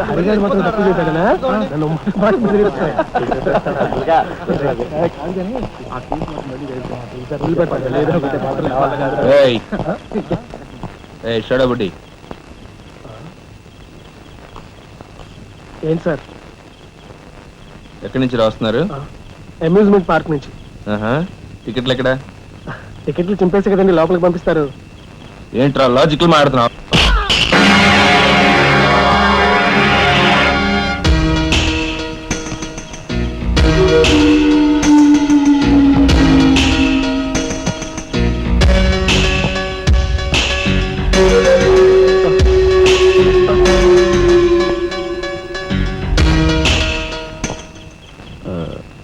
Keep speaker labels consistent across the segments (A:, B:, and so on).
A: హరిగాడు మాత్రం తప్పు చేశాడనా నన్ను ఏంటి సార్
B: ఎక్కడి నుంచి రాస్తున్నారు?
A: అమ్యూజ్మెంట్ పార్క్ నుంచి.
B: టికెట్లు ఎక్కడ?
A: టికెట్లు చింపేసి కదండి లోపలికి పంపిస్తారు.
B: ఏంట్రా లాజికల్ మాట్లాడుతున్నావు?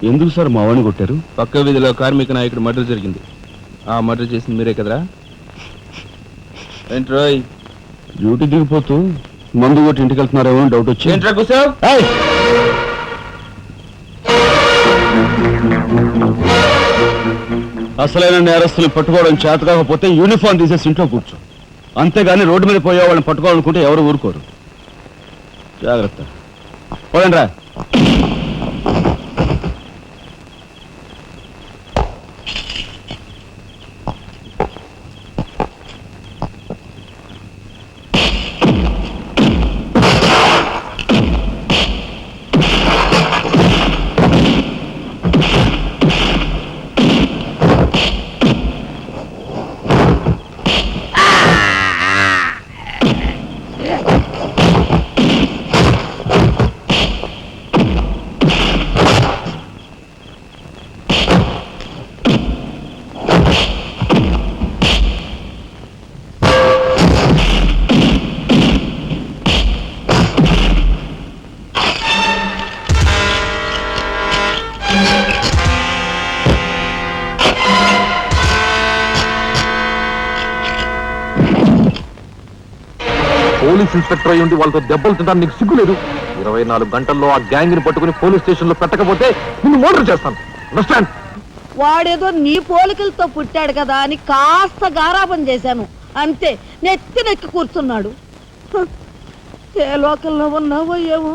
C: ఎందుకు సార్ మా వాడిని కొట్టారు?
B: పక్క వీధిలో కార్మిక నాయకుడు మర్డర్ జరిగింది. ఆ మర్డర్ చేసింది మీరే కదరా? ఏంట్రోయ్
C: డ్యూటీ దిగిపోతూ మందు కొట్టి ఇంటికి వెళ్తున్నారేమో డౌట్ వచ్చి.
B: ఏంట్రా కూసావ్?
C: అసలైన నేరస్తులు పట్టుకోవడం చేత కాకపోతే యూనిఫామ్ తీసేసి ఇంట్లో కూర్చో. అంతేగాని రోడ్డు మీద పోయే వాళ్ళని పట్టుకోవాలనుకుంటే ఎవరు ఊరుకోరు. జాగ్రత్త. పోయండి రా.
D: పోలీస్ ఇన్స్పెక్టర్ అయ్యి ఉండి వాళ్ళతో దెబ్బలు తింటాను నీకు సిగ్గులేదు? 24 గంటల్లో ఆ గ్యాంగ్ ని పట్టుకుని పోలీస్ స్టేషన్ లో పెట్టకపోతే నిన్ను మర్డర్ చేస్తాను. అండర్స్టాండ్?
E: వాడేదో నీ పోలికలతో పుట్టాడు కదా అని కాస్త గారాబం చేశాను అంతే. నెత్తి నెక్కి కూర్చున్నాడు. ఏ లోకల్లో ఉన్నావో ఏమో.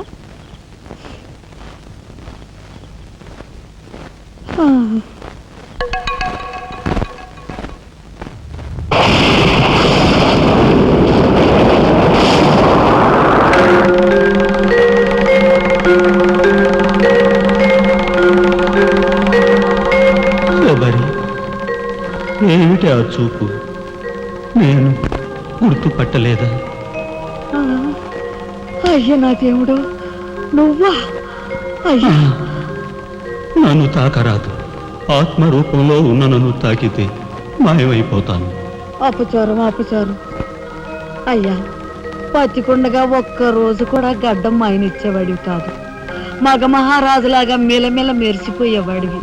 F: ఏమిటి ఆ చూపు? నేను గుర్తుపట్టలేదా?
E: అయ్యా నా దేవుడు, నువ్వా? అయ్యా
F: నన్ను తాకరాదు. ఆత్మరూపంలో ఉన్న నన్ను తాకితే మాయమైపోతాను.
E: అపచారం అపచారం. అయ్యా పచ్చికుండగా ఒక్క రోజు కూడా గడ్డం మాయనిచ్చేవాడివి కాదు. మగ మహారాజులాగా మెలమెల మెరిసిపోయేవాడివి.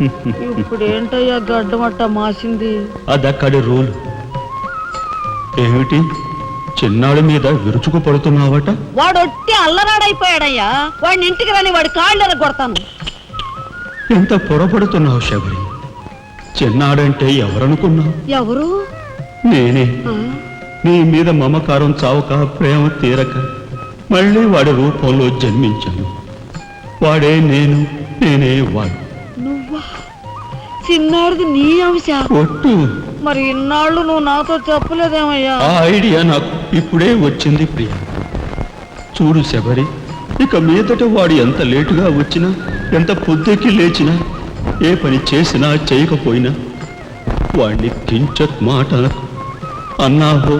E: ఇప్పుడు ఏంటయ్యా గడ్డం అట్ట మాసింది?
F: అదక్కడి రూలు. ఏమిటి చిన్నాడి మీద విరుచుకు పడుతున్నావట?
E: వాడొట్టి అల్లరాడైపోయాడయ్యా. వాడిని ఇంటికి రాని వాడి కాళ్ళని కొడతాను.
F: ఎంత పొరపడుతున్నావు శబరి? చిన్నాడంటే ఎవరనుకున్నావు?
E: ఎవరు?
F: నేనే. నీ మీద మమకారం చావక ప్రేమ తీరక మళ్ళీ వాడి రూపంలో జన్మించాను. వాడే నేను, నేనే వాడు.
E: నువ్వా? చిన్నాడిది నీ అంశ?
F: ఒట్టు.
E: మరి ఇన్నాళ్ళు నువ్వు నాతో చెప్పలేదేమయ్యా?
F: ఆ ఐడియా నాకు ఇప్పుడే వచ్చింది ప్రియ. చూడు శబరి, ఇక మీదట వాడు ఎంత లేటుగా వచ్చినా, ఎంత పొద్దుకి లేచినా, ఏ పని చేసినా చేయకపోయినా వాడిని కించత్ మాట అన్నాహో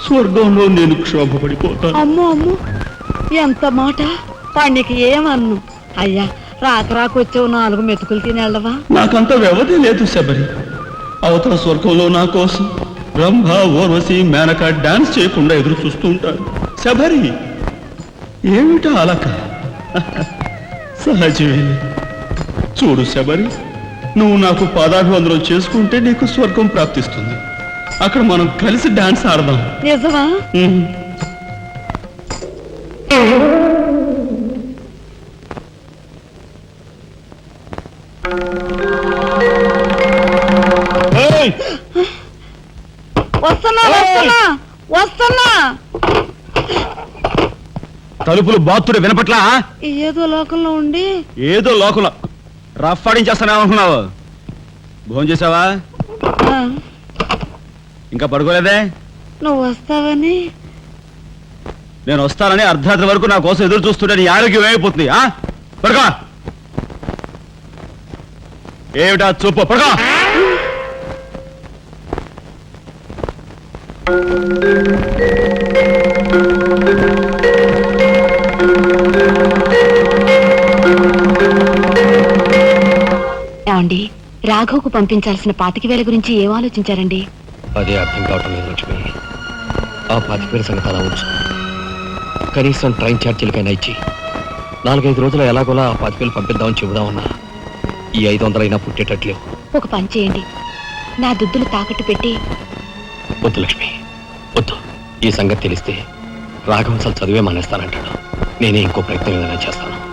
F: స్వర్గంలో నేను క్షోభపడిపోతాను.
E: అమ్మో అమ్మో, ఎంత మాట! వాడికి ఏమన్ను? అయ్యా రాక రాకొచ్చావు 4 మెతుకులు తినేళ్ళవా?
F: నాకంత వ్యవధి లేదు శబరి. అవతల స్వర్గంలో నా కోసం బ్రహ్మ, ఊర్వశి, మేనక డాన్స్ చేయకుండా ఎదురు చూస్తూ ఉంటారు. శబరి ఏమిటా అలక? సహజమే. చూడు శబరి, నువ్వు నాకు పాదాభివందనం చేసుకుంటే నీకు స్వర్గం ప్రాప్తిస్తుంది. అక్కడ మనం కలిసి డాన్స్ ఆడదాం.
E: నిజమా? వస్తున్నా వస్తున్నా వస్తున్నా.
C: తలుపులు బాత్తుడు వినపట్లా?
E: ఏదో లోకంలో ఉండి
C: ఏదో లోకంలో రఫ్ ఆడించేస్తానేమనుకున్నావు? భోజనం చేసావా?
E: ఆ,
C: ఇంకా పడుకోలేదే?
E: నువ్వు వస్తావని.
C: నేను వస్తానని అర్ధరాత్రి వరకు నా కోసం ఎదురు చూస్తుంటే నీ ఆరోగ్యం ఏమైపోతుంది? పడుకో. ఏమిటా చూపు? పడుకో.
G: ఏమండి, రాఘవ్కు పంపించాల్సిన 25,000 గురించి ఏం ఆలోచించారండి?
H: అదే అర్థం కావటం లేదు లక్ష్మి. ఆ 25,000 సంగతి అలా ఉంచు. కనీసం ట్రైన్ ఛార్జీలకైనా ఇచ్చి 4-5 రోజులు ఎలాగోలా ఆ 25,000 పంపిద్దామని చెబుదామన్నా ఈ 500 అయినా పుట్టేటట్లేవు.
G: ఒక పని చేయండి, నా దుద్దులు తాకట్టు పెట్టి.
H: వద్దు లక్ష్మి, వద్దు. ఈ సంగతి తెలిస్తే రాఘవం అసలు చదివే మానేస్తానంటాడు. నేనే ఇంకో ప్రయత్నం ఏదైనా చేస్తాను.